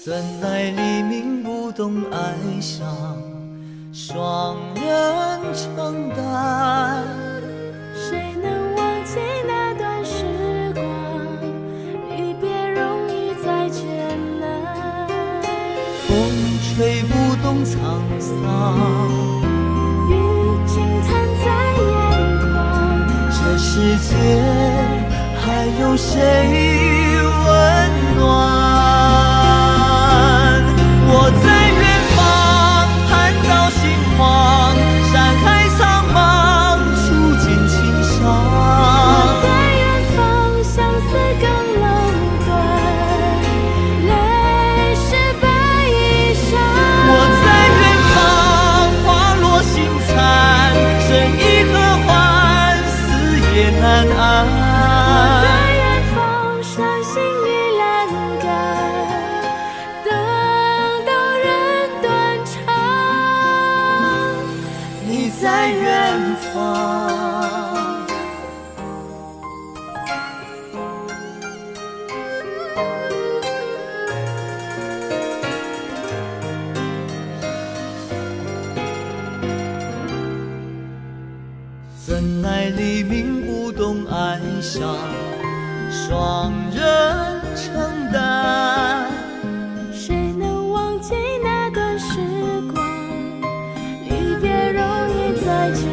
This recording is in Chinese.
怎奈黎明不懂哀伤，双人承担。谁能忘记那段时光？离别容易再见难。风吹不动沧桑，雨惊叹在眼眶。这世界还有谁温暖？我在远方看到心慌，山海苍茫，触景青山。我在远方，相思更楼断，泪湿白衣裳。我在远方，花落星残，生意何欢，死也难安。我在远方，伤心已阑干，等到人断肠。你在远方。怎奈黎明不懂哀伤，双人承担。谁能忘记那段时光？离别容易再见